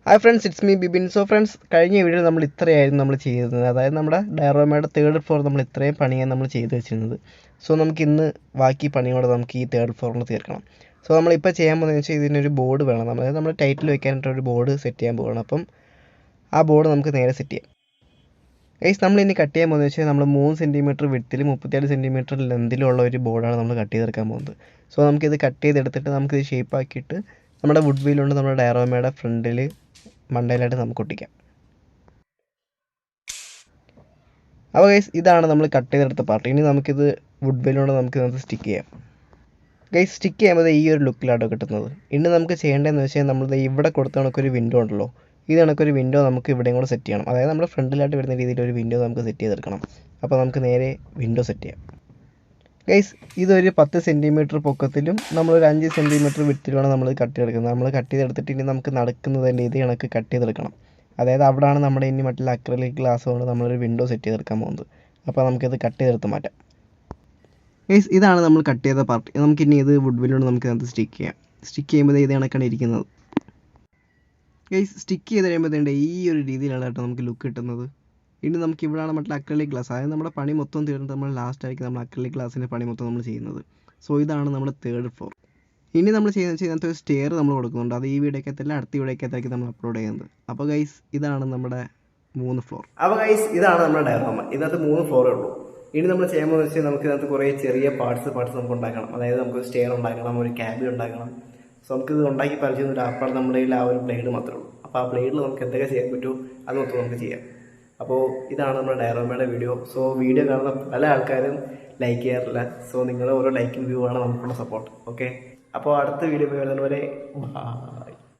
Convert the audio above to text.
Hi friends, it's me Bibin. So friends, കഴിഞ്ഞ video നമ്മൾ ഇത്രയായിരുന്നു നമ്മൾ ചെയ്തിരുന്നത്. അതായത് നമ്മുടെ ഡയറോമയുടെ തേർഡ് ഫ്ലോർ നമ്മൾ ഇത്രയും പണിയാണ് നമ്മൾ ചെയ്ത് വെച്ചിരുന്നത്. സോ നമുക്ക് ഇന്ന് ബാക്കി പണിയോടെ നമുക്ക് ഈ തേർഡ് ഫ്ലോറിൽ തീർക്കണം. സോ നമ്മളിപ്പോൾ ചെയ്യാൻ പോകുന്നതെന്ന് വെച്ചാൽ ഇതിനൊരു ബോർഡ് വേണം. അതായത് നമ്മൾ ടൈറ്റിൽ വെക്കാനായിട്ടൊരു ബോർഡ് സെറ്റ് ചെയ്യാൻ പോവുകയാണ്. അപ്പം ആ ബോർഡ് നമുക്ക് നേരെ സെറ്റ് ചെയ്യാം. ഗൈസ്, നമ്മളിനി കട്ട് ചെയ്യാൻ പോകുന്നത് വെച്ചാൽ നമ്മൾ 3 സെൻറ്റിമീറ്റർ വിഡ്ത്തിലും 37 സെൻറ്റിമീറ്റർ ലെന്തിലുള്ള ഒരു ബോർഡാണ് നമ്മൾ കട്ട് ചെയ്തെടുക്കാൻ പോകുന്നത്. സോ നമുക്കിത് കട്ട് ചെയ്തെടുത്തിട്ട് നമുക്കിത് ഷേപ്പ് ആക്കിയിട്ട് നമ്മുടെ വുഡ് വീലുകൊണ്ട് നമ്മുടെ ഡയറോമയുടെ ഫ്രണ്ടിൽ മണ്ടയിലായിട്ട് നമുക്ക് ഒട്ടിക്കാം. അപ്പോൾ ഗൈസ്, ഇതാണ് നമ്മൾ കട്ട് ചെയ്തെടുത്ത പാർട്ട്. ഇനി നമുക്കിത് വുഡ് വീലുകൊണ്ട് നമുക്ക് സ്റ്റിക്ക് ചെയ്യാം. ഗൈസ്, സ്റ്റിക്ക് ചെയ്യുമ്പോൾ ഈ ഒരു ലുക്കിലാട്ടോ കിട്ടുന്നത്. ഇനി നമുക്ക് ചെയ്യേണ്ടതെന്ന് വെച്ചാൽ നമ്മൾ ഇവിടെ കൊടുത്ത കണക്കൊരു വിൻഡോ ഉണ്ടല്ലോ, ഇത് കണക്കൊരു വിൻഡോ നമുക്ക് ഇവിടെയും കൂടെ സെറ്റ് ചെയ്യണം. അതായത് നമ്മുടെ ഫ്രണ്ടിലായിട്ട് വരുന്ന രീതിയിൽ ഒരു വിൻഡോ നമുക്ക് സെറ്റ് ചെയ്തെടുക്കണം. അപ്പോൾ നമുക്ക് നേരെ വിൻഡോ സെറ്റ് ചെയ്യാം. ഗൈസ്, ഇതൊരു 10 സെൻറ്റിമീറ്റർ പൊക്കത്തിലും നമ്മളൊരു 5 സെൻറ്റിമീറ്റർ വിഡ്ത്തിലുമാണ് നമ്മൾ കട്ട് ചെയ്തെടുക്കുന്നത്. നമ്മൾ കട്ട് ചെയ്തെടുത്തിട്ട് ഇനി നമുക്ക് നടക്കുന്നതിൻ്റെ ഇത് കണക്ക് കട്ട് ചെയ്തെടുക്കണം. അതായത് അവിടെയാണ് നമ്മുടെ ഇനി മറ്റുള്ള അക്രിലിക് ഗ്ലാസ് കൊണ്ട് നമ്മളൊരു വിൻഡോ സെറ്റ് ചെയ്തെടുക്കാൻ പോകുന്നത്. അപ്പോൾ നമുക്കിത് കട്ട് ചെയ്തെടുത്ത് മാറ്റാം. ഗൈസ്, ഇതാണ് നമ്മൾ കട്ട് ചെയ്ത പാർട്ട്. നമുക്കിനി ഇത് വുഡ് വീലുകൊണ്ട് നമുക്ക് അതിനകത്ത് സ്റ്റിക്ക് ചെയ്യാം. സ്റ്റിക്ക് ചെയ്യുമ്പോൾ ഇത് കണക്കാണ് ഇരിക്കുന്നത്. ഗൈസ്, സ്റ്റിക്ക് ചെയ്ത് കഴിയുമ്പോൾ ഈ ഒരു രീതിയിലാണ് കേട്ടോ നമുക്ക് ലുക്ക് കിട്ടുന്നത്. ഇനി നമുക്ക് ഇവിടെയാണ് മറ്റുള്ള അക്രിലിക് ഗ്ലാസ്. അതായത് നമ്മുടെ പണി മൊത്തം തീർന്നിട്ട് നമ്മൾ ലാസ്റ്റായിരിക്കും നമ്മൾ അക്രിലിക് ഗ്ലാസിൻ്റെ പണി മൊത്തം നമ്മൾ ചെയ്യുന്നത്. സോ ഇതാണ് നമ്മുടെ തേർഡ് ഫ്ലോർ. ഇനി നമ്മൾ ചെയ്യുന്നത് വെച്ചാൽ ഇതിനകത്ത് ഒരു സ്റ്റെയർ നമ്മൾ കൊടുക്കുന്നുണ്ട്. അത് ഈ വീഡിയോക്കകത്തല്ല, അടുത്ത വീഡിയോക്കകത്തായിരിക്കും നമ്മൾ അപ്ലോഡ് ചെയ്യുന്നത്. അപ്പോൾ ഗൈസ്, ഇതാണ് നമ്മുടെ 3 ഫ്ലോർ. അപ്പോൾ ഗൈസ്, ഇതാണ് നമ്മുടെ ഡയറോമ. ഇതിനകത്ത് 3 ഫ്ലോറേ ഉള്ളൂ. ഇനി നമ്മൾ ചെയ്യാൻ പോകുന്നത് വെച്ചാൽ നമുക്ക് ഇതിനകത്ത് കുറേ ചെറിയ പാർട്സ് നമുക്ക് ഉണ്ടാക്കണം. അതായത് നമുക്ക് സ്റ്റെയർ ഉണ്ടാക്കണം, ഒരു ക്യാബിൻ ഉണ്ടാക്കണം. സോ നമുക്കിത് ഉണ്ടാക്കി പരിചയമൊന്നുമില്ല. അപ്പോൾ നമ്മുടെ കയ്യിൽ ആ ഒരു ബ്ലേഡ് മാത്രമേ ഉള്ളൂ. അപ്പോൾ ആ ബ്ലേഡിൽ നമുക്ക് എന്തൊക്കെ ചെയ്യാൻ പറ്റുമോ അത് മൊത്തം നമുക്ക് ചെയ്യാം. അപ്പോൾ ഇതാണ് നമ്മുടെ ഡയറോമയുടെ വീഡിയോ. സോ വീഡിയോ കാണുന്ന പല ആൾക്കാരും ലൈക്ക് ചെയ്യാറില്ല. സോ നിങ്ങളുടെ ഓരോ ലൈക്കും വ്യൂ ആണ് നമുക്കുള്ള സപ്പോർട്ട്. ഓക്കെ, അപ്പോൾ അടുത്ത വീഡിയോ വരുന്നവരെ